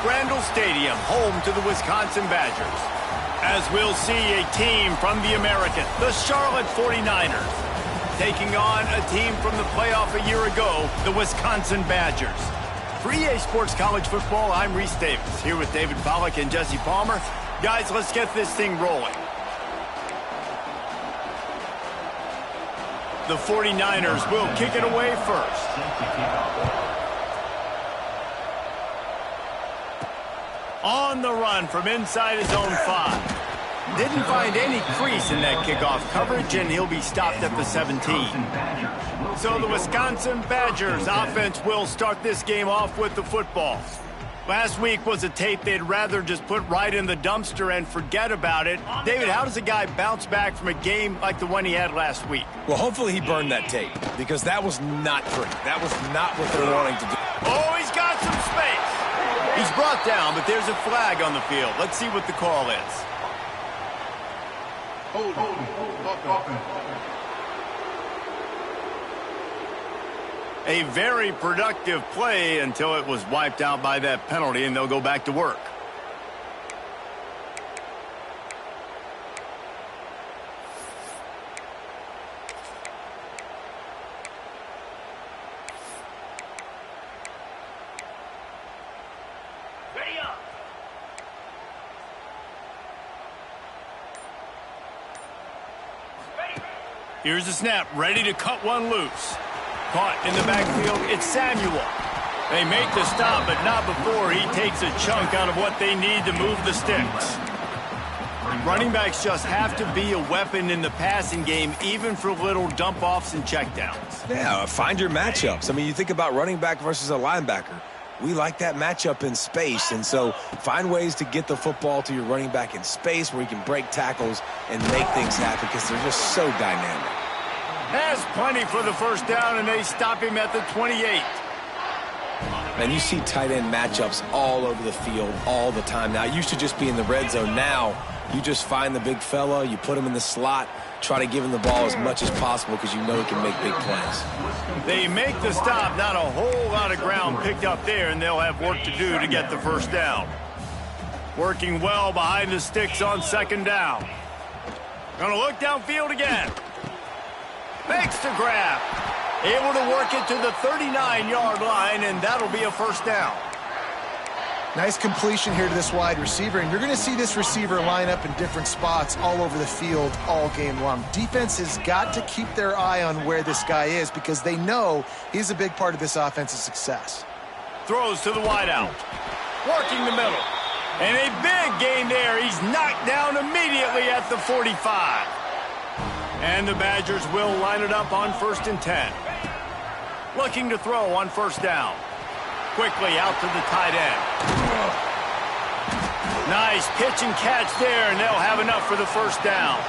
Brandel Stadium, home to the Wisconsin Badgers. As we'll see a team from the American, the Charlotte 49ers, taking on a team from the playoff a year ago, the Wisconsin Badgers. For EA Sports College Football, I'm Reese Davis, here with David Pollack and Jesse Palmer. Guys, let's get this thing rolling. The 49ers will kick it away first. On the run from inside his own 5. Didn't find any crease in that kickoff coverage, and he'll be stopped at the 17. So the Wisconsin Badgers offense will start this game off with the football. Last week was a tape they'd rather just put right in the dumpster and forget about it. David, how does a guy bounce back from a game like the one he had last week? Well, hopefully he burned that tape, because that was not pretty. That was not what they're wanting to do. Oh, he's got some space. He's brought down, but there's a flag on the field. Let's see what the call is. A very productive play until it was wiped out by that penalty, and they'll go back to work. Ready up. Here's the snap, ready to cut one loose. Caught in the backfield, it's Samuel. They make the stop, but not before he takes a chunk out of what they need to move the sticks. Running backs just have to be a weapon in the passing game, even for little dump-offs and checkdowns. Yeah, find your matchups. I mean, you think about running back versus a linebacker. We like that matchup in space, and so find ways to get the football to your running back in space where he can break tackles and make things happen, because they're just so dynamic. Has plenty for the first down, and they stop him at the 28. And you see tight end matchups all over the field all the time. Now, it used to just be in the red zone. Now, you just find the big fella, you put him in the slot, try to give him the ball as much as possible because you know he can make big plays. They make the stop, not a whole lot of ground picked up there, and they'll have work to do to get the first down. Working well behind the sticks on second down. Gonna look downfield again. Makes the grab. Able to work it to the 39-yard line, and that'll be a first down. Nice completion here to this wide receiver, and you're going to see this receiver line up in different spots all over the field all game long. Defense has got to keep their eye on where this guy is, because they know he's a big part of this offense's success. Throws to the wideout. Working the middle. And a big gain there. He's knocked down immediately at the 45. And the Badgers will line it up on 1st and 10. Looking to throw on first down. Quickly out to the tight end. Nice pitch and catch there, and they'll have enough for the first down.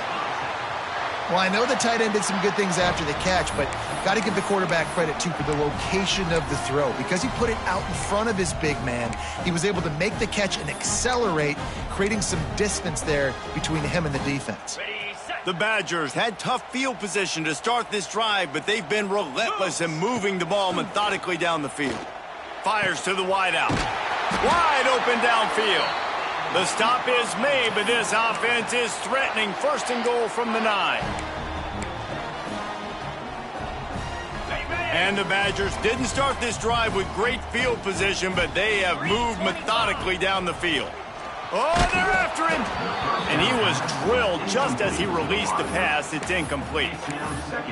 Well, I know the tight end did some good things after the catch, but got to give the quarterback credit, too, for the location of the throw. Because he put it out in front of his big man, he was able to make the catch and accelerate, creating some distance there between him and the defense. The Badgers had tough field position to start this drive, but they've been relentless in moving the ball methodically down the field. Fires to the wideout. Wide open downfield. The stop is made, but this offense is threatening 1st and goal from the 9. And the Badgers didn't start this drive with great field position, but they have moved methodically down the field. Oh, they're after him. And he was drilled just as he released the pass. It's incomplete.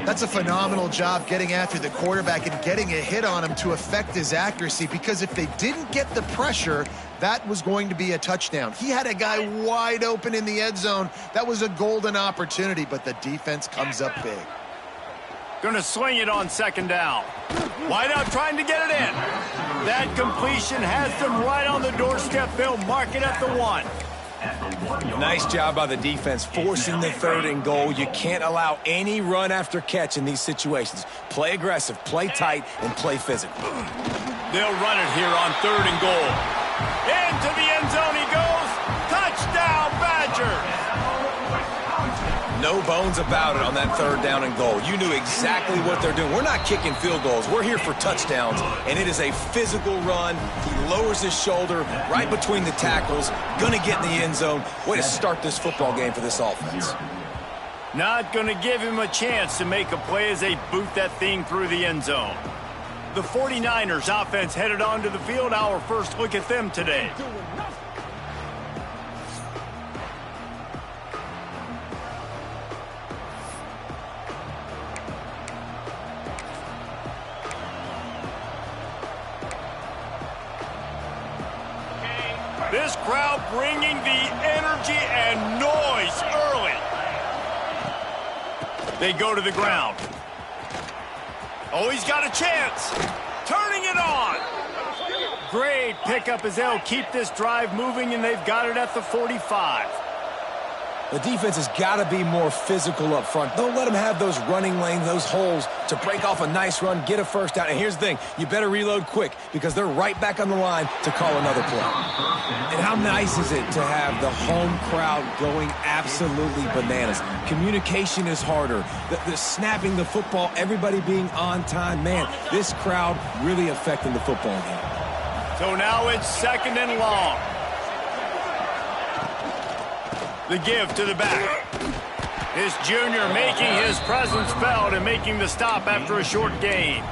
That's a phenomenal job getting after the quarterback and getting a hit on him to affect his accuracy, because if they didn't get the pressure, that was going to be a touchdown. He had a guy wide open in the end zone. That was a golden opportunity, but the defense comes up big. Going to swing it on second down. Wideout trying to get it in. That completion has them right on the doorstep. They'll mark it at the 1. Nice job by the defense forcing the 3rd and goal. You can't allow any run after catch in these situations. Play aggressive, play tight, and play physical. They'll run it here on 3rd and goal. Into the end zone he goes. Touchdown, Badgers. Nobody bones about it on that 3rd down and goal. You knew exactly what they're doing. We're not kicking field goals. We're here for touchdowns, and it is a physical run. He lowers his shoulder right between the tackles, going to get in the end zone. Way to start this football game for this offense. Not going to give him a chance to make a play as they boot that thing through the end zone. The 49ers offense headed onto the field. Our first look at them today. This crowd bringing the energy and noise early. They go to the ground. Oh, he's got a chance. Turning it on. Great pickup as they'll keep this drive moving, and they've got it at the 45. The defense has got to be more physical up front. Don't let them have those running lanes, those holes to break off a nice run, get a first down. And here's the thing, you better reload quick because they're right back on the line to call another play. And how nice is it to have the home crowd going absolutely bananas? Communication is harder. The snapping the football, everybody being on time. Man, this crowd really affecting the football game. So now it's 2nd and long. The give to the back. This junior making his presence felt and making the stop after a short gain.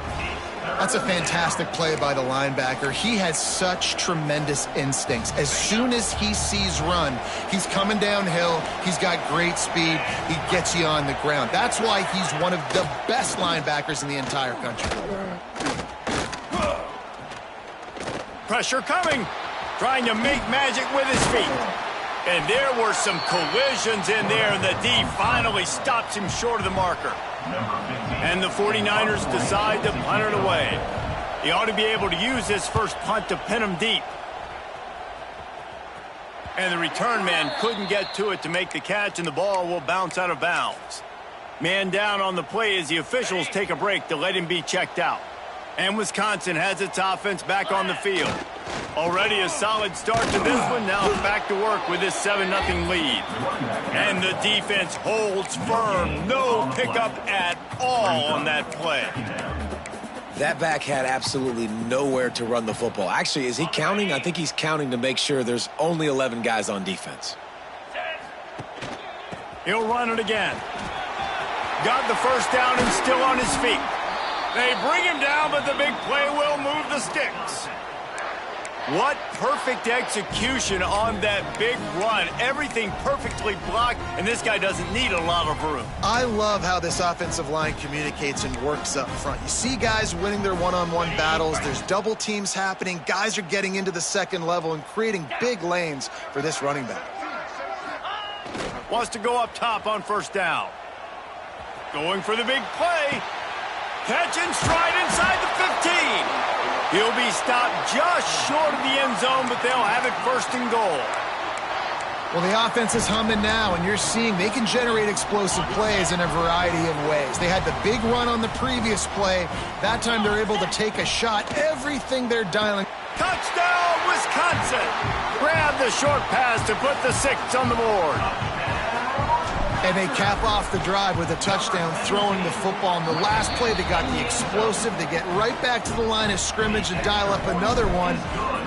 That's a fantastic play by the linebacker. He has such tremendous instincts. As soon as he sees run, he's coming downhill. He's got great speed. He gets you on the ground. That's why he's one of the best linebackers in the entire country. Pressure coming. Trying to make magic with his feet. And there were some collisions in there, and the D finally stops him short of the marker. And the 49ers decide to punt it away. He ought to be able to use this first punt to pin him deep. And the return man couldn't get to it to make the catch, and the ball will bounce out of bounds. Man down on the play as the officials take a break to let him be checked out. And Wisconsin has its offense back on the field. Already a solid start to this one. Now back to work with this 7-0 lead. And the defense holds firm. No pickup at all on that play. That back had absolutely nowhere to run the football. Actually, is he counting? I think he's counting to make sure there's only 11 guys on defense. He'll run it again. Got the first down and still on his feet. They bring him down, but the big play will move the sticks. What perfect execution on that big run. Everything perfectly blocked, and this guy doesn't need a lot of room. I love how this offensive line communicates and works up front. You see guys winning their one-on-one battles. There's double teams happening. Guys are getting into the second level and creating big lanes for this running back. Wants to go up top on first down. Going for the big play. Catch and stride inside the 15. He'll be stopped just short of the end zone, but they'll have it 1st and goal. Well, the offense is humming now, and you're seeing they can generate explosive plays in a variety of ways. They had the big run on the previous play. That time they're able to take a shot. Everything they're dialing. Touchdown, Wisconsin! Grab the short pass to put the 6 on the board. And they cap off the drive with a touchdown, throwing the football. In the last play, they got the explosive. They get right back to the line of scrimmage and dial up another one.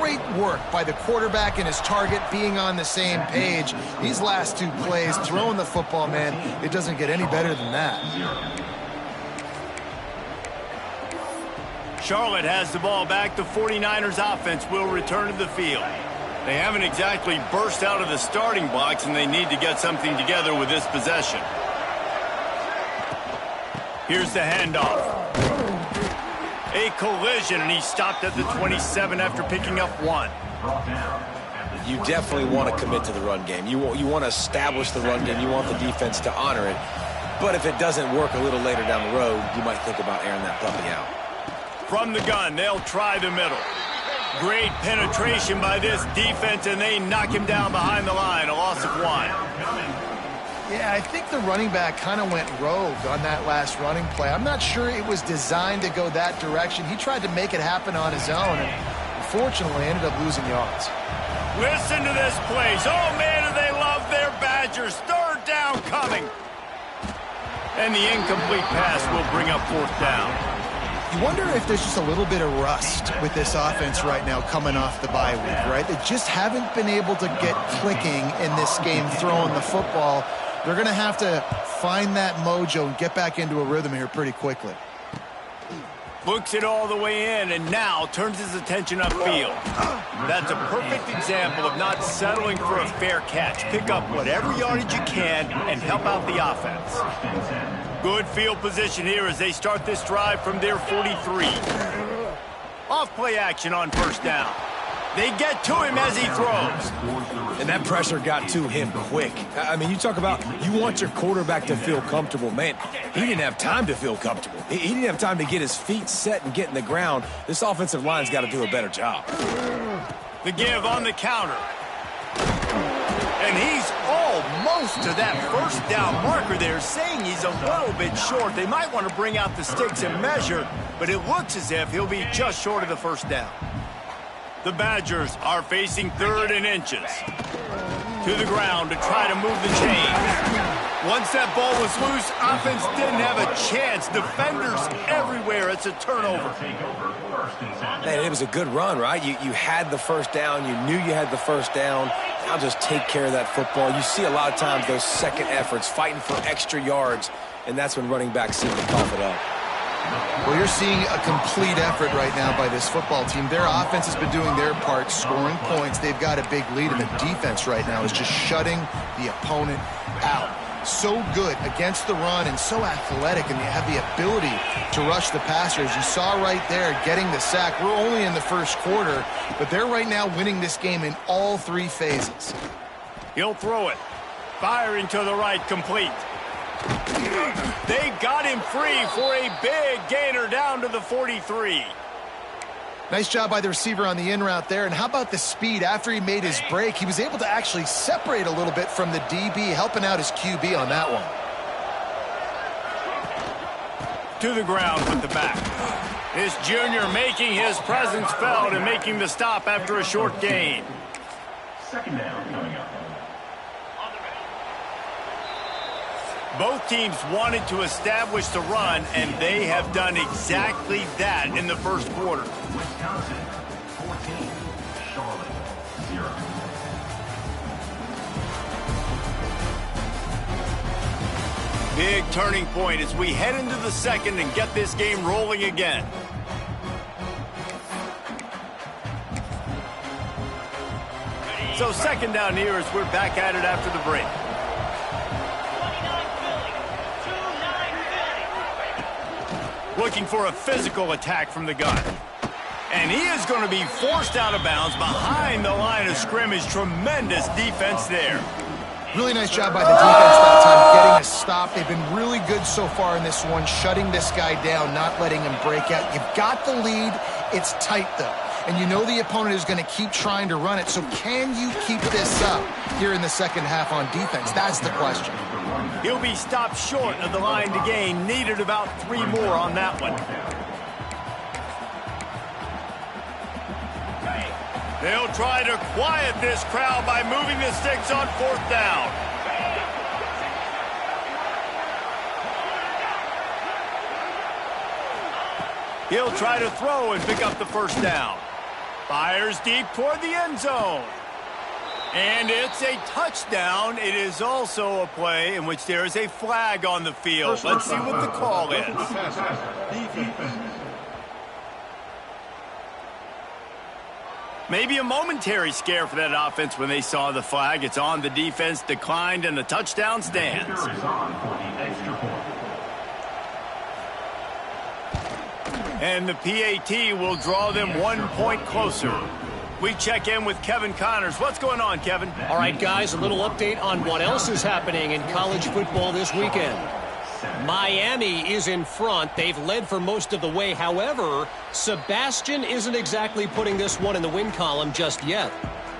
Great work by the quarterback and his target being on the same page. These last 2 plays, throwing the football, man, it doesn't get any better than that. Charlotte has the ball back. The 49ers offense will return to the field. They haven't exactly burst out of the starting blocks, and they need to get something together with this possession. Here's the handoff. A collision, and he stopped at the 27 after picking up 1. You definitely want to commit to the run game. You want to establish the run game. You want the defense to honor it. But if it doesn't work a little later down the road, you might think about airing that puppy out. From the gun, they'll try the middle. Great penetration by this defense, and they knock him down behind the line, a loss of 1. Yeah, I think the running back kind of went rogue on that last running play. I'm not sure it was designed to go that direction. He tried to make it happen on his own, and unfortunately ended up losing yards. Listen to this place. Oh, man, do they love their Badgers. 3rd down coming. And the incomplete pass will bring up 4th down. You wonder if there's just a little bit of rust with this offense right now coming off the bye week, right? They just haven't been able to get clicking in this game throwing the football. They're going to have to find that mojo and get back into a rhythm here pretty quickly. Looks it all the way in and now turns his attention upfield. That's a perfect example of not settling for a fair catch. Pick up whatever yardage you can and help out the offense. Good field position here as they start this drive from their 43. Off play action on 1st down. They get to him as he throws. And that pressure got to him quick. I mean, you talk about you want your quarterback to feel comfortable. Man, he didn't have time to feel comfortable. He didn't have time to get his feet set and get in the ground. This offensive line's got to do a better job. The give on the counter. And he's almost to that 1st down marker there, saying he's a little bit short. They might want to bring out the sticks and measure, but it looks as if he'll be just short of the 1st down. The Badgers are facing 3rd and inches. To the ground to try to move the chains. Once that ball was loose, offense didn't have a chance. Defenders everywhere. It's a turnover. Man, it was a good run, right? You had the 1st down. You knew you had the 1st down. Now just take care of that football. You see a lot of times those second efforts, fighting for extra yards, and that's when running backs seem to cough it up. Well, you're seeing a complete effort right now by this football team. Their offense has been doing their part, scoring points. They've got a big lead, and the defense right now is just shutting the opponent out. So good against the run and so athletic, and they have the ability to rush the passer. As you saw right there, getting the sack. We're only in the 1st quarter, but they're right now winning this game in all 3 phases. He'll throw it. Firing to the right, complete. They got him free for a big gainer down to the 43. Nice job by the receiver on the in route there. And how about the speed? After he made his break, he was able to actually separate a little bit from the DB, helping out his QB on that one. To the ground with the back. This junior making his presence felt and making the stop after a short gain. 2nd down coming up. Both teams wanted to establish the run, and they have done exactly that in the 1st quarter. Wisconsin 14, Charlotte 0. Big turning point as we head into the 2nd and get this game rolling again. So 2nd down here as we're back at it after the break. Looking for a physical attack from the gun. And he is going to be forced out of bounds behind the line of scrimmage. Tremendous defense there. Really nice job by the defense that time, getting a stop. They've been really good so far in this one, shutting this guy down, not letting him break out. You've got the lead. It's tight, though. And you know the opponent is going to keep trying to run it. So can you keep this up here in the 2nd half on defense? That's the question. He'll be stopped short of the line to gain. Needed about 3 more on that one. They'll try to quiet this crowd by moving the sticks on 4th down. He'll try to throw and pick up the 1st down. Fires deep toward the end zone. And it's a touchdown. It is also a play in which there is a flag on the field. Let's see what the call is. Maybe a momentary scare for that offense when they saw the flag. It's on, the defense declined, and the touchdown stands. And the PAT will draw them 1 point closer. We check in with Kevin Connors. What's going on, Kevin? All right, guys, a little update on what else is happening in college football this weekend. Miami is in front. They've led for most of the way. However, Sebastian isn't exactly putting this one in the win column just yet.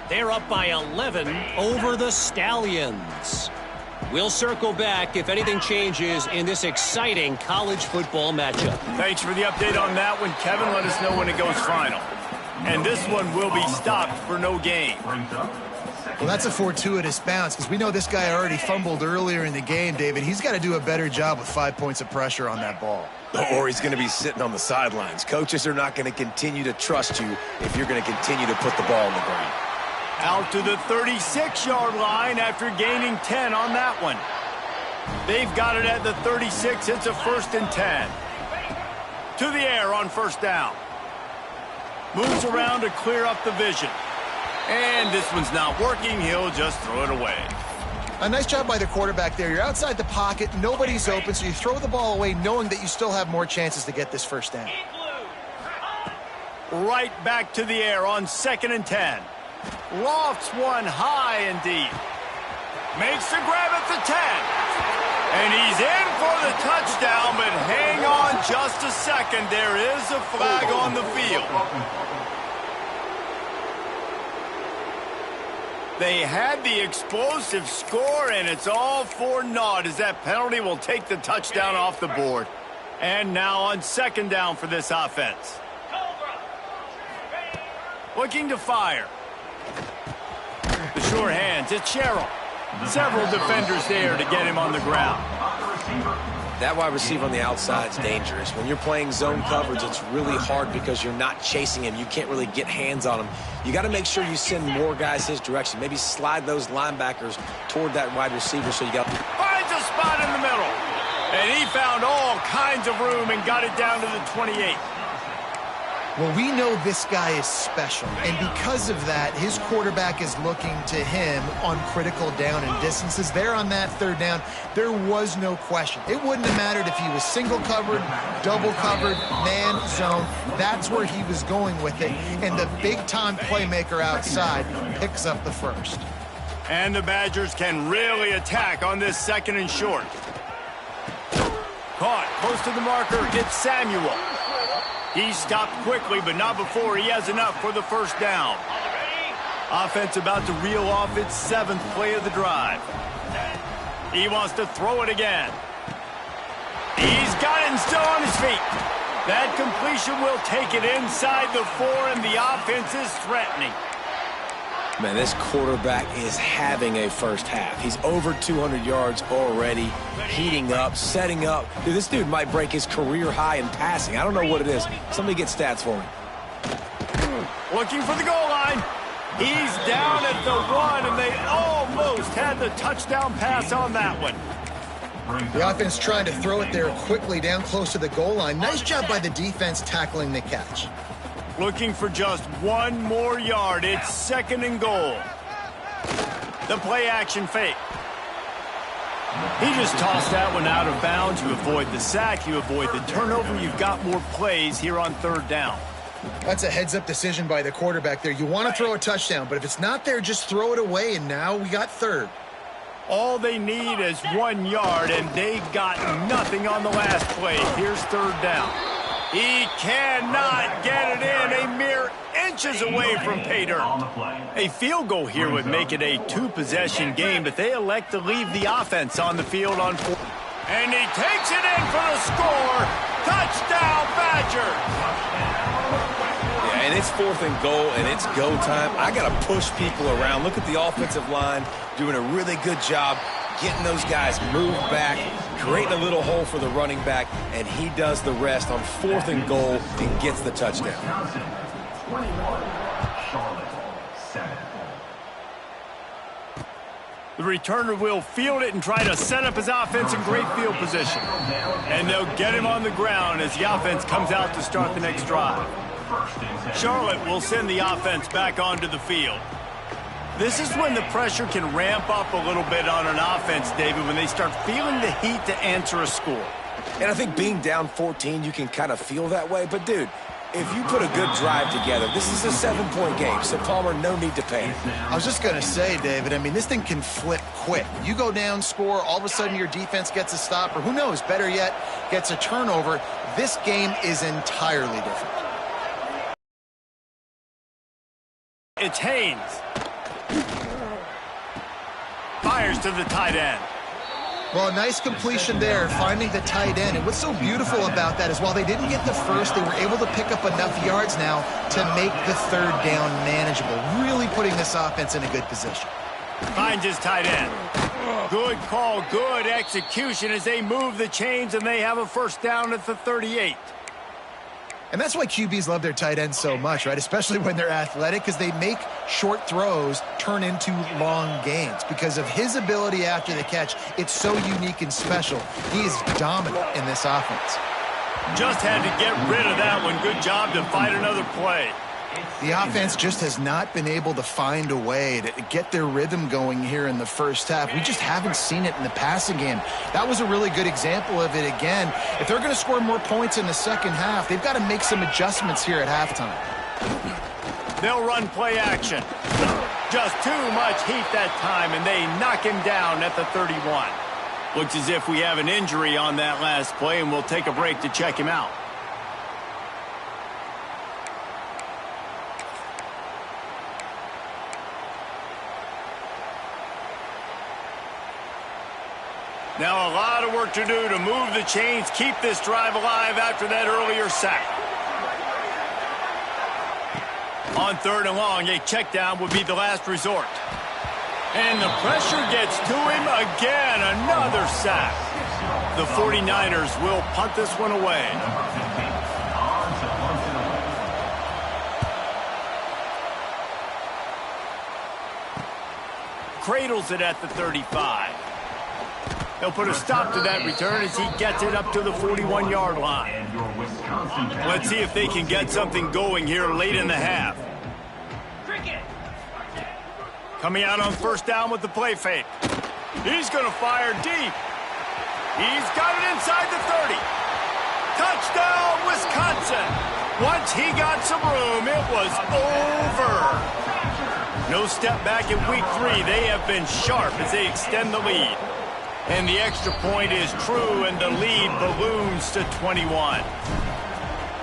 They're up by 11 over the Stallions. We'll circle back if anything changes in this exciting college football matchup. Thanks for the update on that one, Kevin. Let us know when it goes final. And this one will be stopped for no gain. Well, that's a fortuitous bounce because we know this guy already fumbled earlier in the game, David. He's got to do a better job with 5 points of pressure on that ball. Or he's going to be sitting on the sidelines. Coaches are not going to continue to trust you if you're going to continue to put the ball on the ground. Out to the 36-yard line after gaining 10 on that one. They've got it at the 36. It's a 1st and 10. To the air on 1st down. Moves around to clear up the vision. And this one's not working. He'll just throw it away. A nice job by the quarterback there. You're outside the pocket. Nobody's open, so you throw the ball away knowing that you still have more chances to get this 1st down. Right back to the air on 2nd and 10. Lofts one high and deep. Makes the grab at the 10. And he's in for the touchdown, but hang on just a second. There is a flag on the field. They had the explosive score, and it's all for naught as that penalty will take the touchdown off the board. And now on 2nd down for this offense. Looking to fire. The sure hands, it's Sherrill. Several defenders there to get him on the ground. That wide receiver on the outside is dangerous. When you're playing zone coverage, it's really hard because you're not chasing him. You can't really get hands on him. You got to make sure you send more guys his direction. Maybe slide those linebackers toward that wide receiver so you got... Finds a spot in the middle. And he found all kinds of room and got it down to the 28. Well, we know this guy is special, and because of that, his quarterback is looking to him on critical down and distances. There on that 3rd down, there was no question. It wouldn't have mattered if he was single covered, double covered, man, zone. That's where he was going with it, and the big-time playmaker outside picks up the 1st. And the Badgers can really attack on this 2nd and short. Caught close to the marker, it's Samuel. He stopped quickly, but not before he has enough for the 1st down. Offense about to reel off its 7th play of the drive. He wants to throw it again. He's got it and still on his feet. That completion will take it inside the 4, and the offense is threatening. Man, this quarterback is having a 1st half. He's over 200 yards already, heating up, setting up. Dude, this dude might break his career high in passing. I don't know what it is. Somebody get stats for me. Looking for the goal line. He's down at the 1, and they almost had the touchdown pass on that one. The offense trying to throw it there quickly down close to the goal line. Nice job by the defense tackling the catch. Looking for just 1 more yard. It's 2nd and goal. The play action fake. He just tossed that one out of bounds. You avoid the sack. You avoid the turnover. You've got more plays here on 3rd down. That's a heads-up decision by the quarterback there. You want to throw a touchdown, but if it's not there, just throw it away, and now we got 3rd. All they need is 1 yard, and they got nothing on the last play. Here's 3rd down. He cannot get it in, a mere inches away from pay dirt. A field goal here would make it a 2-possession game, but they elect to leave the offense on the field on 4. And he takes it in for the score. Touchdown, Badgers. Yeah, and it's 4th and goal, and it's go time. I got to push people around. Look at the offensive line doing a really good job getting those guys moved back, creating a little hole for the running back, and he does the rest on 4th and goal and gets the touchdown. 21, Charlotte, 7. The returner will field it and try to set up his offense in great field position. And they'll get him on the ground as the offense comes out to start the next drive. Charlotte will send the offense back onto the field. This is when the pressure can ramp up a little bit on an offense, David, when they start feeling the heat to answer a score. And I think being down 14, you can kind of feel that way. But, dude, if you put a good drive together, this is a 7-point game, so Palmer, no need to panic. I was just going to say, David, I mean, this thing can flip quick. You go down, score, all of a sudden your defense gets a stop, or who knows, better yet, gets a turnover. This game is entirely different. It's Haynes. Fires to the tight end. Well, a nice completion there, finding the tight end. And what's so beautiful about that is while they didn't get the first, they were able to pick up enough yards now to make the third down manageable, really putting this offense in a good position. Finds his tight end. Good call, good execution as they move the chains, and they have a first down at the 38. And that's why QBs love their tight ends so much, right? Especially when they're athletic, because they make short throws turn into long gains. Because of his ability after the catch, it's so unique and special. He is dominant in this offense. Just had to get rid of that one. Good job to fight another play. The offense just has not been able to find a way to get their rhythm going here in the first half. We just haven't seen it in the passing game. That was a really good example of it again. If they're going to score more points in the second half, they've got to make some adjustments here at halftime. They'll run play action. Just too much heat that time, and they knock him down at the 31. Looks as if we have an injury on that last play, and we'll take a break to check him out. Now a lot of work to do to move the chains, keep this drive alive after that earlier sack. On 3rd and long, a check down would be the last resort. And the pressure gets to him again, another sack. The 49ers will punt this one away. Cradles it at the 35. He'll put a stop to that return as he gets it up to the 41-yard line. Let's see if they can get something going here late in the half. Coming out on first down with the play fake. He's going to fire deep. He's got it inside the 30. Touchdown, Wisconsin. Once he got some room, it was over. No step back in week 3. They have been sharp as they extend the lead. And the extra point is true, and the lead balloons to 21.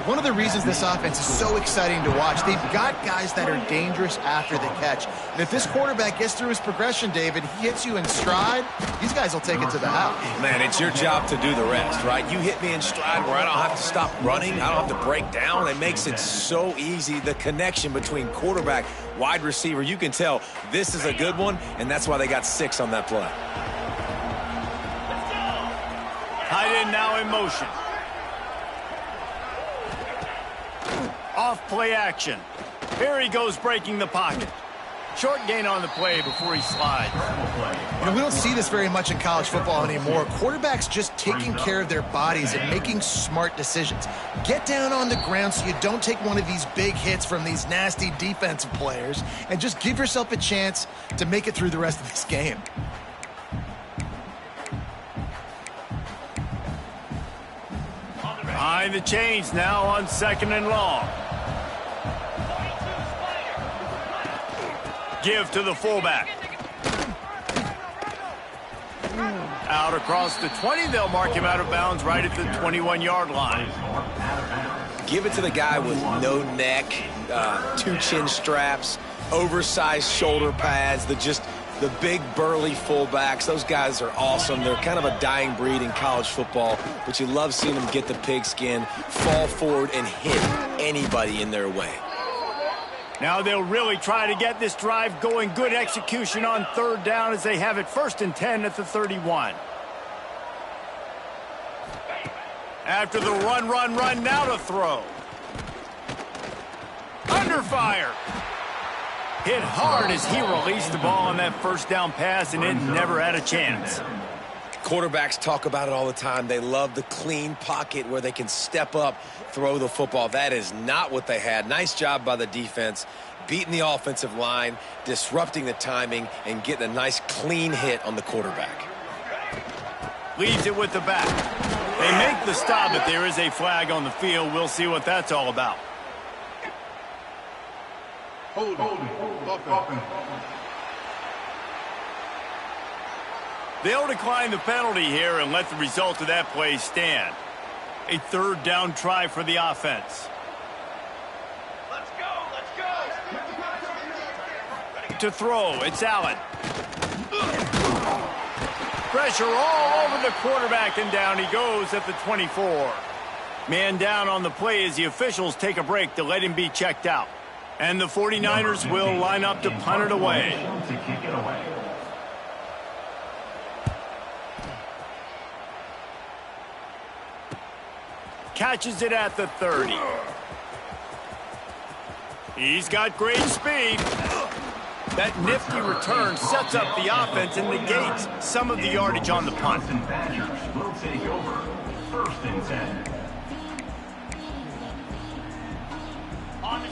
One of the reasons this offense is so exciting to watch, they've got guys that are dangerous after the catch. And if this quarterback gets through his progression, David, he hits you in stride, these guys will take it to the house. Man, it's your job to do the rest, right? You hit me in stride where I don't have to stop running. I don't have to break down. It makes it so easy. The connection between quarterback, wide receiver, you can tell this is a good one, and that's why they got 6 on that play. Tight end now in motion. Off play action. Here he goes breaking the pocket. Short gain on the play before he slides. You know, we don't see this very much in college football anymore. Quarterbacks just taking care of their bodies and making smart decisions. Get down on the ground so you don't take one of these big hits from these nasty defensive players and just give yourself a chance to make it through the rest of this game. Behind the chains now on 2nd and long. Give to the fullback. Out across the 20. They'll mark him out of bounds right at the 21-yard line. Give it to the guy with no neck, 2 chin straps, oversized shoulder pads, the big burly fullbacks. Those guys are awesome. They're kind of a dying breed in college football, but you love seeing them get the pigskin, fall forward, and hit anybody in their way. Now they'll really try to get this drive going. Good execution on 3rd down as they have it 1st and 10 at the 31. After the run, now to throw. Under fire. Hit hard as he released the ball on that 1st down pass, and it never had a chance. Quarterbacks talk about it all the time. They love the clean pocket where they can step up, throw the football. That is not what they had. Nice job by the defense, beating the offensive line, disrupting the timing, and getting a nice clean hit on the quarterback. Leaves it with the back. They make the stop, but there is a flag on the field. We'll see what that's all about. They'll decline the penalty here and let the result of that play stand. A 3rd down try for the offense. Let's go. To throw, it's Allen. Pressure all over the quarterback, and down he goes at the 24. Man down on the play as the officials take a break to let him be checked out. And the 49ers will line up to punt it away. Catches it at the 30. He's got great speed. That nifty return sets up the offense and negates some of the yardage on the punt. Will take over. First and 10.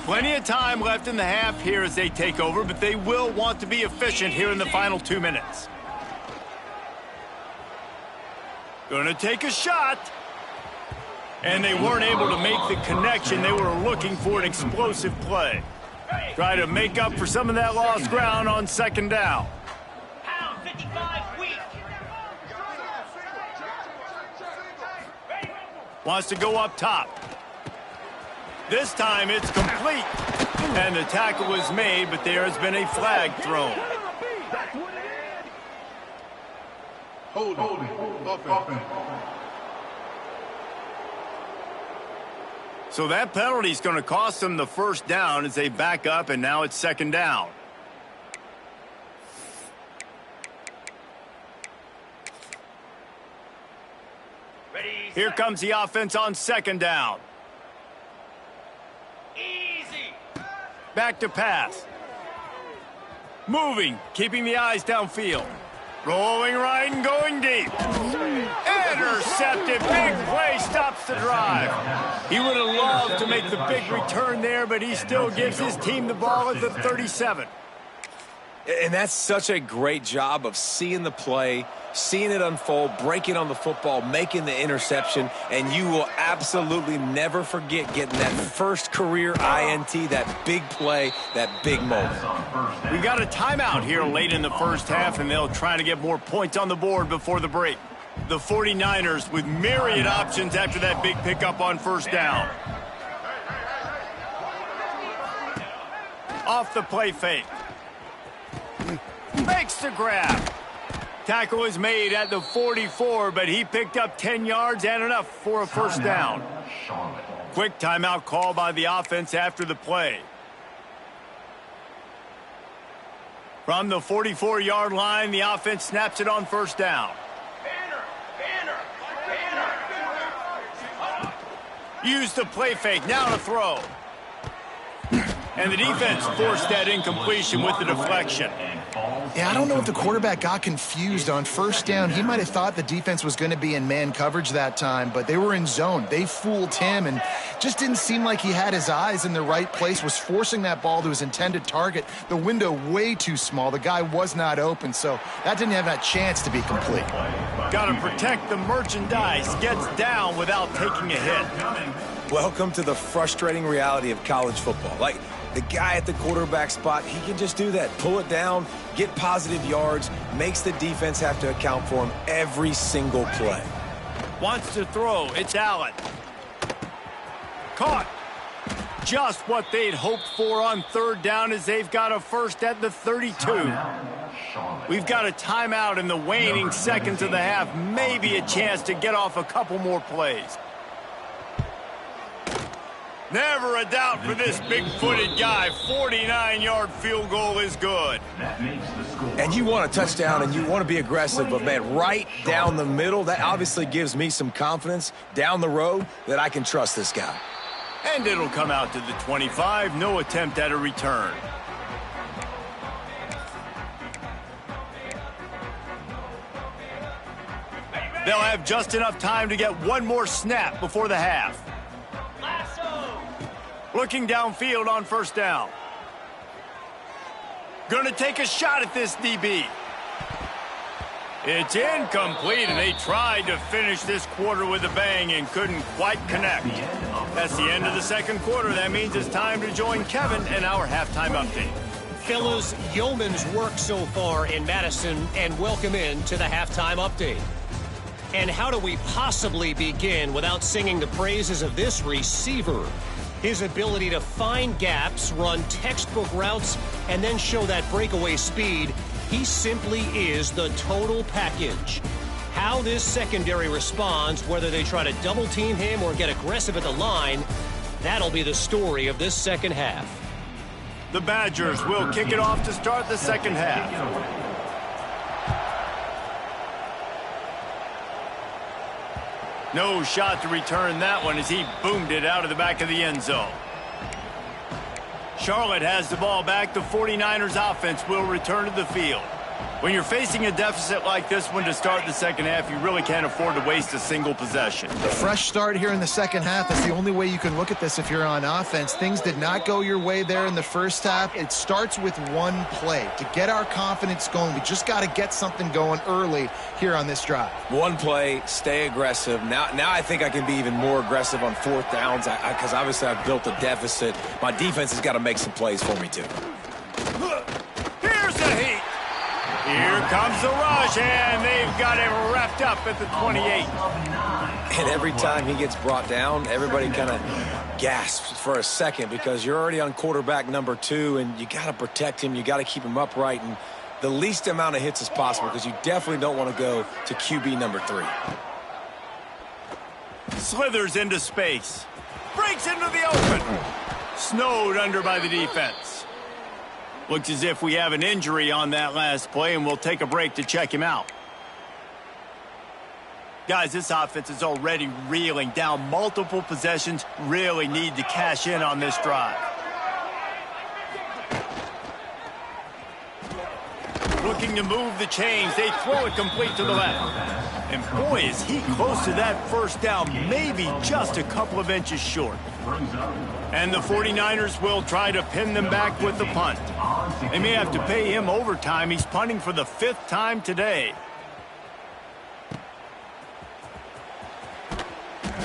Plenty of time left in the half here as they take over, but they will want to be efficient here in the final 2 minutes. Gonna take a shot. And they weren't able to make the connection. They were looking for an explosive play. Try to make up for some of that lost ground on second down. Pound 55 weak. Wants to go up top. This time it's complete. And the tackle was made, but there has been a flag thrown. Holding. Offense. So that penalty is going to cost them the first down as they back up, and now it's second down. Here comes the offense on second down. Easy. Back to pass. Moving, keeping the eyes downfield. Rolling right and going deep. Intercepted. Big play stops the drive. He would have loved to make the big return there, but he still gives his team the ball at the 37. And that's such a great job of seeing the play, seeing it unfold, breaking on the football, making the interception, and you will absolutely never forget getting that first career INT, that big play, that big moment. We've got a timeout here late in the first half, and they'll try to get more points on the board before the break. The 49ers with myriad options after that big pickup on first down. Off the play fake. Makes the grab. Tackle is made at the 44, but he picked up 10 yards and enough for a first down. Quick timeout call by the offense after the play. From the 44-yard line, the offense snaps it on first down. Use the play fake, now to throw. And the defense forced that incompletion with the deflection. Yeah, I don't know if the quarterback got confused on first down. He might have thought the defense was going to be in man coverage that time, but they were in zone. They fooled him and just didn't seem like he had his eyes in the right place, was forcing that ball to his intended target. The window way too small. The guy was not open, so that didn't have that chance to be complete. Got to protect the merchandise. Gets down without taking a hit. Welcome to the frustrating reality of college football. Like, the guy at the quarterback spot, he can just do that. Pull it down, get positive yards, makes the defense have to account for him every single play. Wants to throw. It's Allen. Caught. Just what they'd hoped for on third down as they've got a first at the 32. We've got a timeout in the waning seconds of the half. Maybe a chance to get off a couple more plays. Never a doubt for this big-footed guy. 49-yard field goal is good. And you want a touchdown and you want to be aggressive, but, man, right down the middle, that obviously gives me some confidence down the road that I can trust this guy. And it'll come out to the 25. No attempt at a return. They'll have just enough time to get one more snap before the half. Looking downfield on first down. Gonna take a shot at this DB. It's incomplete, and they tried to finish this quarter with a bang and couldn't quite connect. That's the end of the second quarter. That means it's time to join Kevin in our halftime update. Fellas, yeoman's work so far in Madison, and welcome in to the halftime update. And how do we possibly begin without singing the praises of this receiver? His ability to find gaps, run textbook routes, and then show that breakaway speed He simply is the total package. How this secondary responds, whether they try to double team him or get aggressive at the line, that'll be the story of this second half. The Badgers will kick it off to start the second half. No shot to return that one as he boomed it out of the back of the end zone. Charlotte has the ball back. The 49ers offense will return to the field. When you're facing a deficit like this one to start the second half, you really can't afford to waste a single possession. A fresh start here in the second half. That's the only way you can look at this if you're on offense. Things did not go your way there in the first half. It starts with one play. To get our confidence going, we just got to get something going early here on this drive. One play, stay aggressive. Now I think I can be even more aggressive on fourth downs because obviously I've built a deficit. My defense has got to make some plays for me too. Here's the heat. Here comes the rush, and they've got him wrapped up at the 28. And every time he gets brought down, everybody kind of gasps for a second because you're already on quarterback number 2, and you got to protect him. You got to keep him upright and the least amount of hits as possible because you definitely don't want to go to QB number 3. Slithers into space. Breaks into the open. Snowed under by the defense. Looks as if we have an injury on that last play, and we'll take a break to check him out. Guys, this offense is already reeling down multiple possessions. Really need to cash in on this drive. Looking to move the chains. They throw it complete to the left. And boy, is he close to that first down, maybe just a couple of inches short. And the 49ers will try to pin them back with the punt. They may have to pay him overtime. He's punting for the 5th time today.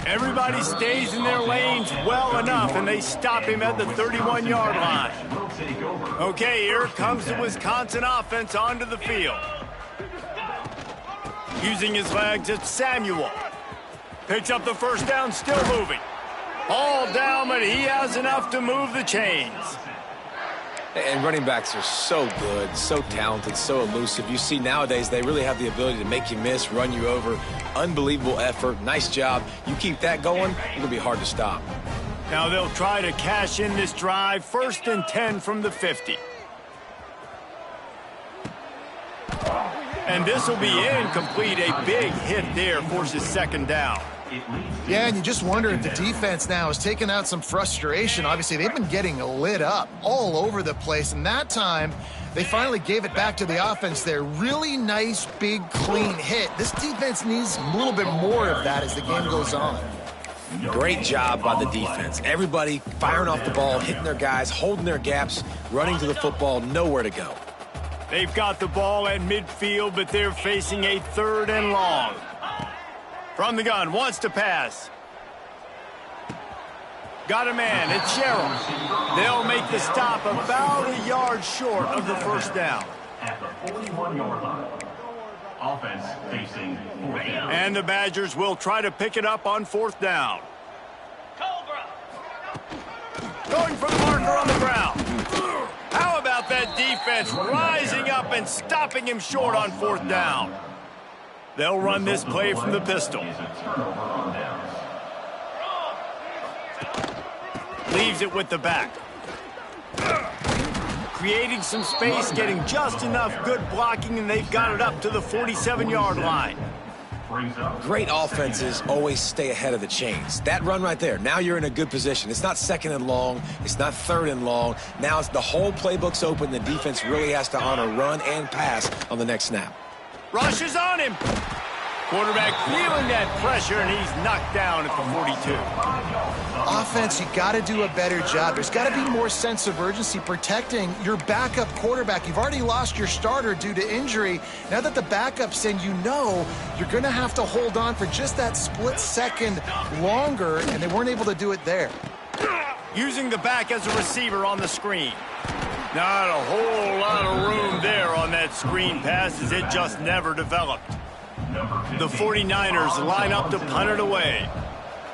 Everybody stays in their lanes well enough, and they stop him at the 31-yard line. Okay, here comes the Wisconsin offense onto the field. Using his legs, it's Samuel. Picks up the first down, still moving. All down, but he has enough to move the chains. And running backs are so good, so talented, so elusive. You see nowadays they really have the ability to make you miss, run you over. Unbelievable effort. Nice job. You keep that going, it'll be hard to stop. Now they'll try to cash in this drive. 1st and 10 from the 50. And this will be incomplete. A big hit there forces 2nd down. Yeah, and you just wonder if the defense now is taking out some frustration. Obviously, they've been getting lit up all over the place, and that time they finally gave it back to the offense there. Really nice, big, clean hit. This defense needs a little bit more of that as the game goes on. Great job by the defense. Everybody firing off the ball, hitting their guys, holding their gaps, running to the football, nowhere to go. They've got the ball at midfield, but they're facing a 3rd and long. From the gun, wants to pass. Got a man, it's Sherrill. They'll make the stop about a yard short of the first down. At the 41-yard line. Offense facing 4th down. And the Badgers will try to pick it up on 4th down. Cobra. Going for the marker on the ground. How about that defense rising up and stopping him short on 4th down? They'll run this play from the pistol. Leaves it with the back. Creating some space, getting just enough good blocking, and they've got it up to the 47-yard line. Great offenses always stay ahead of the chains. That run right there, now you're in a good position. It's not 2nd and long. It's not 3rd and long. Now it's the whole playbook's open. The defense really has to honor run and pass on the next snap. Rush is on him. Quarterback feeling that pressure, and he's knocked down at the 42. Offense, you got to do a better job. There's got to be more sense of urgency protecting your backup quarterback. You've already lost your starter due to injury. Now that the backup's in, you know you're going to have to hold on for just that split second longer, and they weren't able to do it there. Using the back as a receiver on the screen. Not a whole lot of room there on that screen pass as it just never developed. The 49ers line up to punt it away.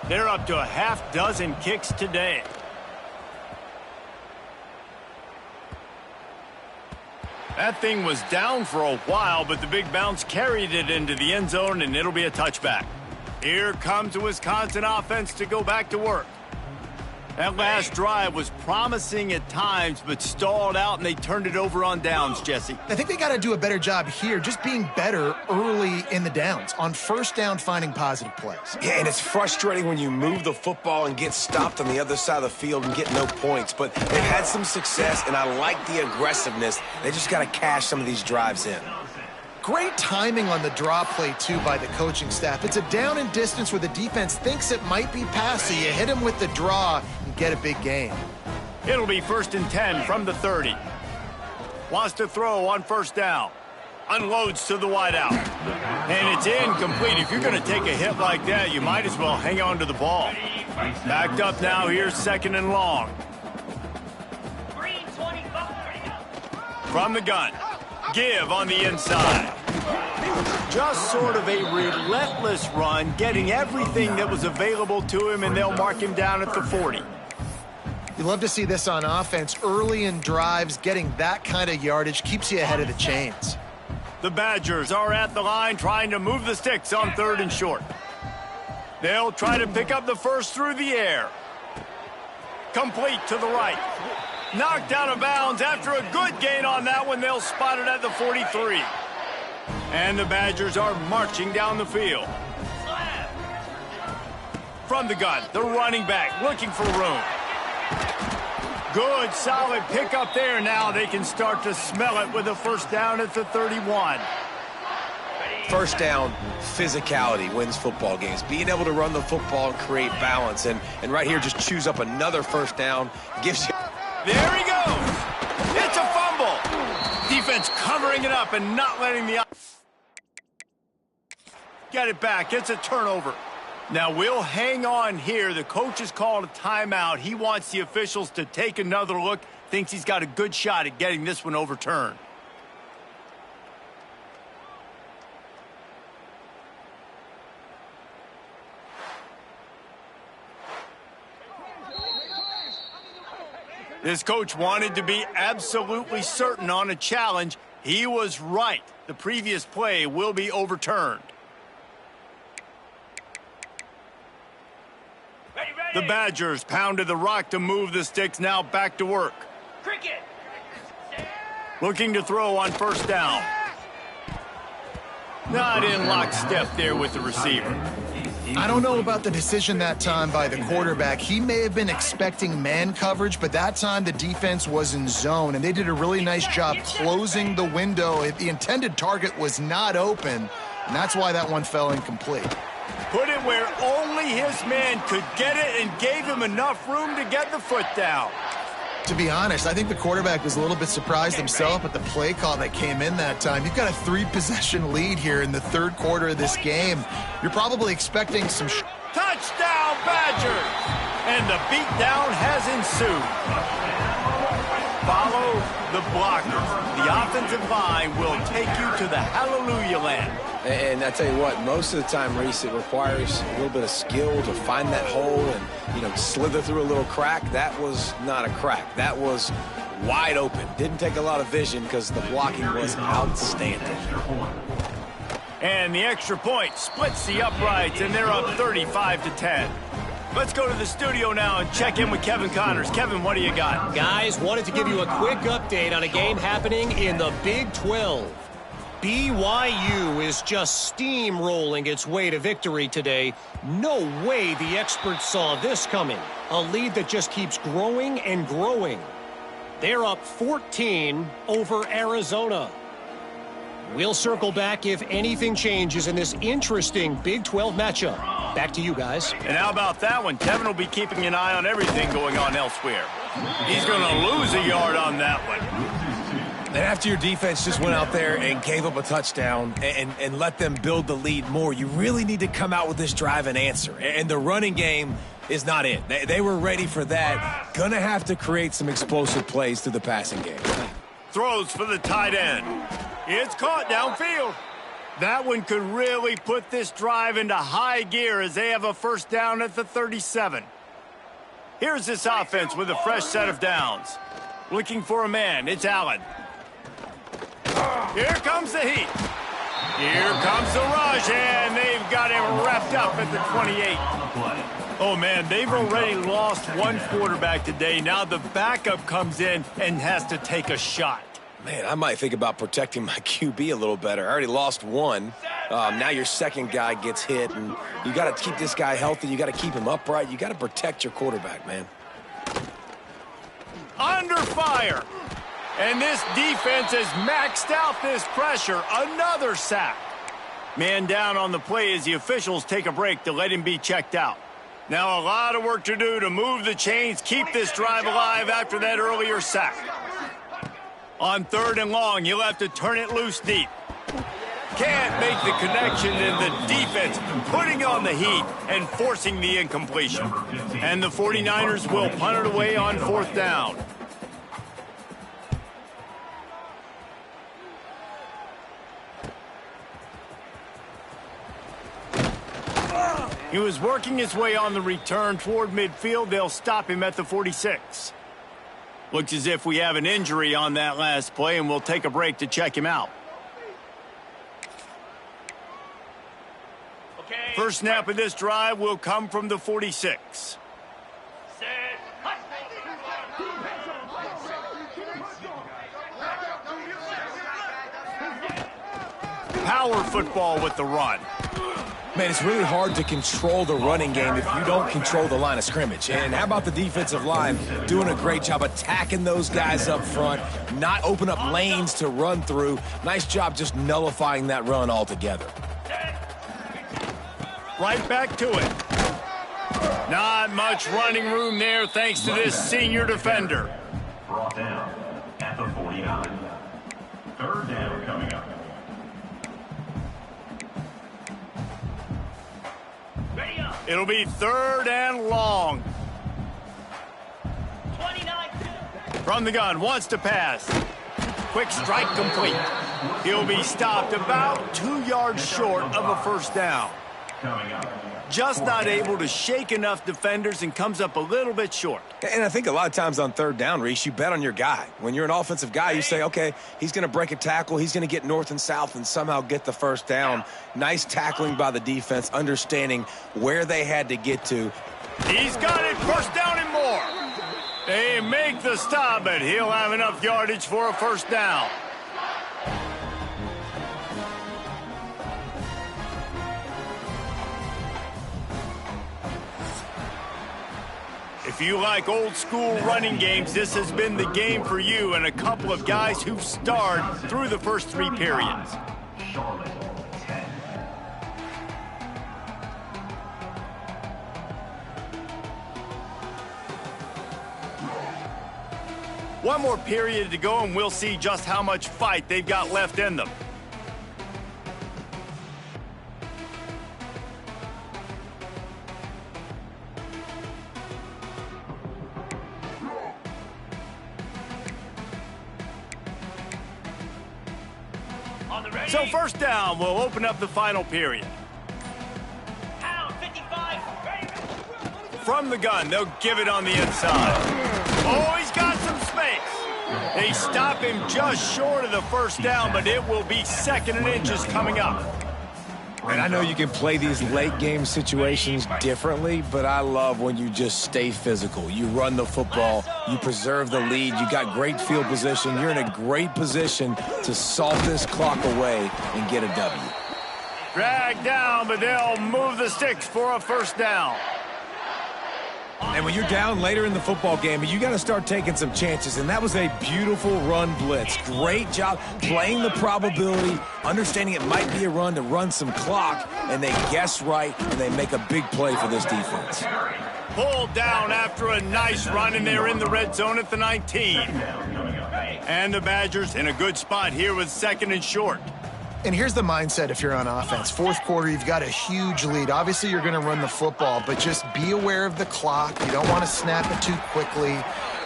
They're up to a half dozen kicks today. That thing was down for a while, but the big bounce carried it into the end zone, and it'll be a touchback. Here comes the Wisconsin offense to go back to work. That last drive was promising at times, but stalled out, and they turned it over on downs, Jesse. I think they got to do a better job here, just being better early in the downs, on first down finding positive plays. Yeah, and it's frustrating when you move the football and get stopped on the other side of the field and get no points. But they've had some success, and I like the aggressiveness. They just got to cash some of these drives in. Great timing on the draw play, too, by the coaching staff. It's a down and distance where the defense thinks it might be pass, so you hit them with the draw and get a big gain. It'll be 1st and 10 from the 30. Wants to throw on first down. Unloads to the wideout. And it's incomplete. If you're going to take a hit like that, you might as well hang on to the ball. Backed up now. Here's 2nd and long. Green 25. From the gun. Give on the inside. Just sort of a relentless run, getting everything that was available to him, and they'll mark him down at the 40. You love to see this on offense. Early in drives, getting that kind of yardage keeps you ahead of the chains. The Badgers are at the line trying to move the sticks on 3rd and short. They'll try to pick up the first through the air. Complete to the right. Knocked out of bounds after a good gain on that one. They'll spot it at the 43. And the Badgers are marching down the field. From the gun, the running back looking for room. Good, solid pickup there. Now they can start to smell it with a first down at the 31. First down, physicality wins football games. Being able to run the football and create balance. And right here, just choose up another first down. Gives you... There he goes. It's a fumble. Defense covering it up and not letting the... Get it back. It's a turnover. Now we'll hang on here. The coach has called a timeout. He wants the officials to take another look. Thinks he's got a good shot at getting this one overturned. This coach wanted to be absolutely certain on a challenge. He was right. The previous play will be overturned. The Badgers pounded the rock to move the sticks, now back to work. Cricket. Looking to throw on first down. Not in lockstep there with the receiver. I don't know about the decision that time by the quarterback. He may have been expecting man coverage, but that time the defense was in zone, and they did a really nice job closing the window. The intended target was not open, and that's why that one fell incomplete. Put it where only his man could get it and gave him enough room to get the foot down. To be honest, I think the quarterback was a little bit surprised himself at the play call that came in that time. You've got a 3-possession lead here in the 3rd quarter of this game. You're probably expecting some... Touchdown, Badgers! And the beatdown has ensued. Follow the blockers. The offensive line will take you to the hallelujah land. And I tell you what, most of the time, Reese, it requires a little bit of skill to find that hole and, slither through a little crack. That was not a crack. That was wide open. Didn't take a lot of vision because the blocking was outstanding. And the extra point splits the uprights, and they're up 35-10. Let's go to the studio now and check in with Kevin Connors. Kevin, what do you got? Guys, wanted to give you a quick update on a game happening in the Big 12. BYU is just steamrolling its way to victory today. No way the experts saw this coming. A lead that just keeps growing and growing. They're up 14 over Arizona. We'll circle back if anything changes in this interesting Big 12 matchup. Back to you guys. And how about that one? Kevin will be keeping an eye on everything going on elsewhere. He's going to lose a yard on that one. And after your defense just went out there and gave up a touchdown and let them build the lead more, you really need to come out with this drive and answer. And the running game is not it. They were ready for that. Gonna have to create some explosive plays through the passing game. Throws for the tight end. It's caught downfield. That one could really put this drive into high gear as they have a first down at the 37. Here's this offense with a fresh set of downs. Looking for a man. It's Allen. comes the heat. Here comes the rush, and they've got him wrapped up at the 28. Oh, man, they've already lost one quarterback today. Now the backup comes in and has to take a shot. Man, I might think about protecting my QB a little better. I already lost one. Now your second guy gets hit, and you got to keep this guy healthy. You got to keep him upright. You got to protect your quarterback, man. Under fire. And this defense has maxed out this pressure. Another sack. Man down on the play as the officials take a break to let him be checked out. Now a lot of work to do to move the chains, keep this drive alive after that earlier sack. On 3rd and long, you'll have to turn it loose deep. Can't make the connection, and the defense putting on the heat and forcing the incompletion. And the 49ers will punt it away on 4th down. He was working his way on the return toward midfield. They'll stop him at the 46. Looks as if we have an injury on that last play, and we'll take a break to check him out. Okay. First snap of this drive will come from the 46. Set. Hut. Power football with the run. Man, it's really hard to control the running game if you don't control the line of scrimmage. And how about the defensive line doing a great job attacking those guys up front, not open up lanes to run through. Nice job just nullifying that run altogether. Right back to it. Not much running room there thanks to this senior defender. Brought down at the 49. 3rd down coming up. Ready up. It'll be 3rd and long. 29-2. From the gun, wants to pass. Quick strike complete. He'll be stopped about 2 yards short of a 1st down. Coming up. Just not able to shake enough defenders and comes up a little bit short. And I think a lot of times on 3rd down, Reese, you bet on your guy. When you're an offensive guy, you say, okay, he's going to break a tackle. He's going to get north and south and somehow get the 1st down. Nice tackling by the defense, understanding where they had to get to. He's got it, 1st down and more. They make the stop, but he'll have enough yardage for a 1st down. If you like old school running games, this has been the game for you and a couple of guys who've starred through the first 3 periods. Charlotte 10. One more period to go and we'll see just how much fight they've got left in them. On the ready. So 1st down will open up the final period. Pound 55. Ready. From the gun, they'll give it on the inside. Oh, he's got some space. They stop him just short of the 1st down, but it will be 2nd and inches coming up. And I know you can play these late game situations differently, but I love when you just stay physical. You run the football, you preserve the lead, you got great field position. You're in a great position to salt this clock away and get a W. Drag down, but they'll move the sticks for a 1st down. And when you're down later in the football game, you got to start taking some chances. And that was a beautiful run blitz. Great job playing the probability, understanding it might be a run to run some clock. And they guess right, and they make a big play for this defense. Pulled down after a nice run, and they're in the red zone at the 19. And the Badgers in a good spot here with 2nd and short. And here's the mindset if you're on offense. 4th quarter, you've got a huge lead. Obviously, you're going to run the football, but just be aware of the clock. You don't want to snap it too quickly.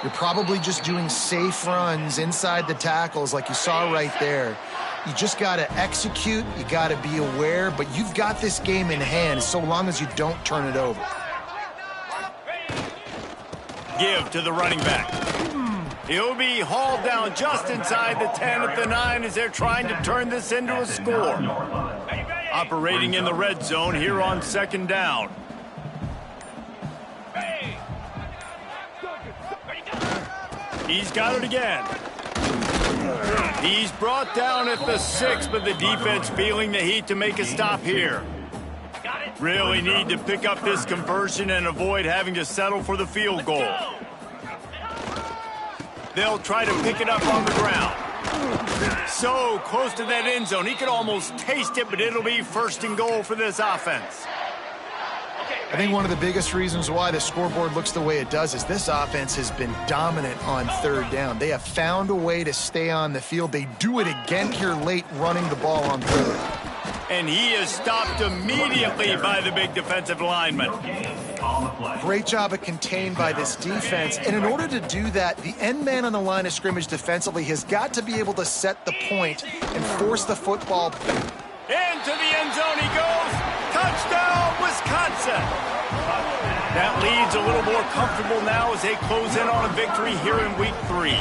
You're probably just doing safe runs inside the tackles like you saw right there. You just got to execute. You got to be aware, but you've got this game in hand so long as you don't turn it over. Give to the running back. He'll be hauled down just inside the 10 at the 9 as they're trying to turn this into a score. Operating in the red zone here on 2nd down. He's got it again. He's brought down at the 6, but the defense feeling the heat to make a stop here. Really need to pick up this conversion and avoid having to settle for the field goal. They'll try to pick it up on the ground. So close to that end zone. He could almost taste it, but it'll be 1st and goal for this offense. I think one of the biggest reasons why the scoreboard looks the way it does is this offense has been dominant on 3rd down. They have found a way to stay on the field. They do it again here late, running the ball on 3rd. And he is stopped immediately by the big defensive lineman. Great job at contained by this defense. And in order to do that, the end man on the line of scrimmage defensively has got to be able to set the point and force the football. Into the end zone he goes. Touchdown, Wisconsin. That leads a little more comfortable now as they close in on a victory here in week 3.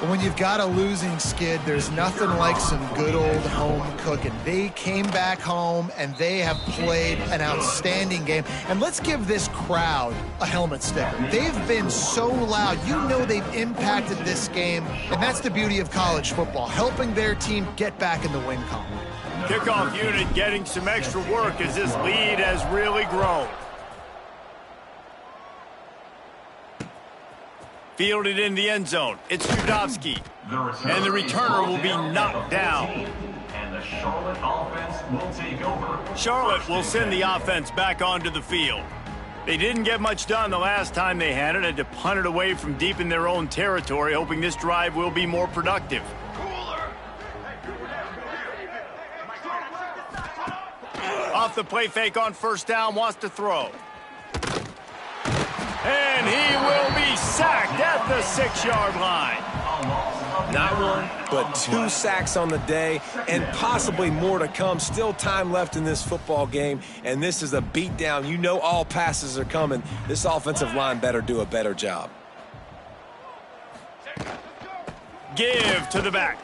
When you've got a losing skid, there's nothing like some good old home cooking. They came back home, and they have played an outstanding game. And let's give this crowd a helmet sticker. They've been so loud. You know they've impacted this game, and that's the beauty of college football, helping their team get back in the win column. Kickoff unit getting some extra work as this lead has really grown. Fielded in the end zone. It's Udovsky. And the returner will be knocked down. And the Charlotte offense will take over. Charlotte will send the offense back onto the field. They didn't get much done the last time they had it. Had to punt it away from deep in their own territory, hoping this drive will be more productive. Off the play fake on 1st down, wants to throw. And he will be sacked at the 6-yard line. Not 1, but 2 sacks on the day, and possibly more to come. Still time left in this football game, and this is a beatdown. You know all passes are coming. This offensive line better do a better job. Give to the back.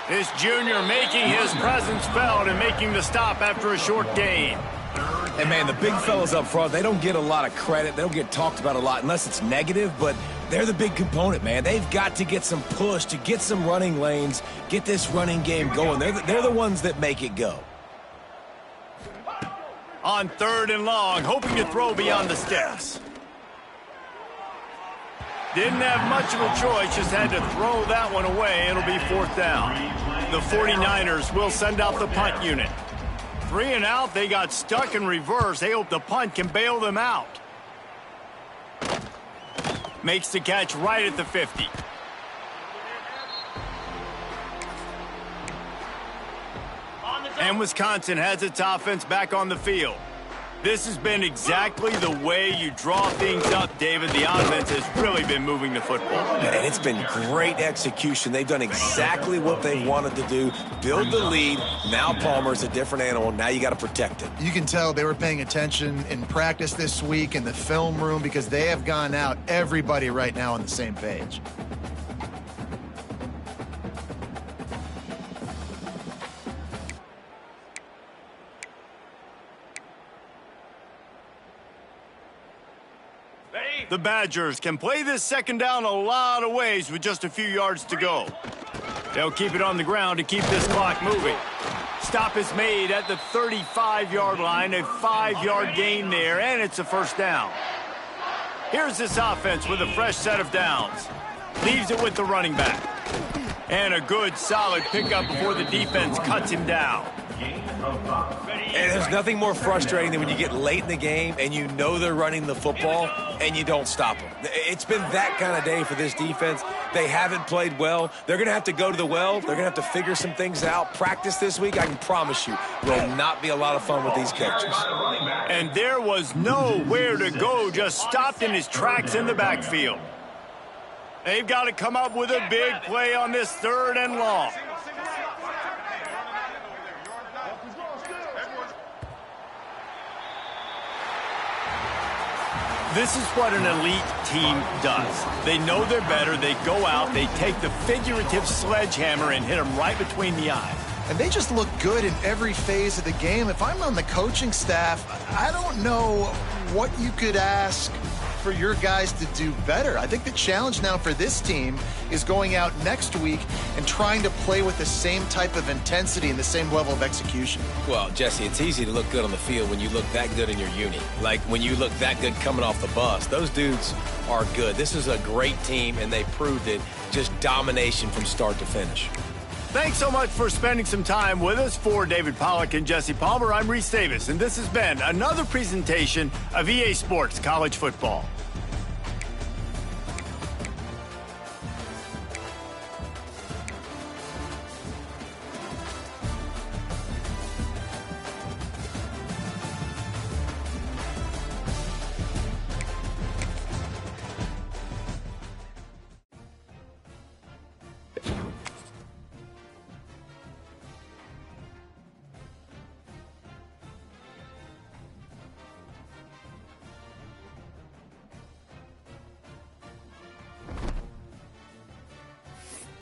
This junior making his presence felt and making the stop after a short gain. And, man, the big fellas up front, they don't get a lot of credit. They don't get talked about a lot unless it's negative, but they're the big component, man. They've got to get some push, to get some running lanes, get this running game going. They're the ones that make it go. On 3rd and long, hoping to throw beyond the sticks. Didn't have much of a choice, just had to throw that one away. It'll be 4th down. The 49ers will send out the punt unit. 3 and out, they got stuck in reverse. They hope the punt can bail them out. Makes the catch right at the 50. And Wisconsin has its offense back on the field. This has been exactly the way you draw things up, David. The offense has really been moving the football. And it's been great execution. They've done exactly what they wanted to do. Build the lead. Now Palmer's a different animal. Now you got to protect it. You can tell they were paying attention in practice this week in the film room because they have gone out, everybody right now on the same page. The Badgers can play this 2nd down a lot of ways with just a few yards to go. They'll keep it on the ground to keep this clock moving. Stop is made at the 35-yard line, a 5-yard gain there, and it's a 1st down. Here's this offense with a fresh set of downs. Leaves it with the running back. And a good, solid pickup before the defense cuts him down. And there's nothing more frustrating than when you get late in the game and you know they're running the football and you don't stop them. It's been that kind of day for this defense. They haven't played well. They're going to have to go to the well. They're going to have to figure some things out. Practice this week, I can promise you, will not be a lot of fun with these coaches. And there was nowhere to go, just stopped in his tracks in the backfield. They've got to come up with a big play on this 3rd and long. This is what an elite team does. They know they're better. They go out, they take the figurative sledgehammer and hit them right between the eyes. And they just look good in every phase of the game. If I'm on the coaching staff, I don't know what you could ask for your guys to do better. I think the challenge now for this team is going out next week and trying to play with the same type of intensity and the same level of execution. Well, Jesse, it's easy to look good on the field when you look that good in your uni. Like when you look that good coming off the bus. Those dudes are good. This is a great team, and they proved it. Just domination from start to finish. Thanks so much for spending some time with us. For David Pollack and Jesse Palmer, I'm Reese Davis, and this has been another presentation of EA Sports College Football.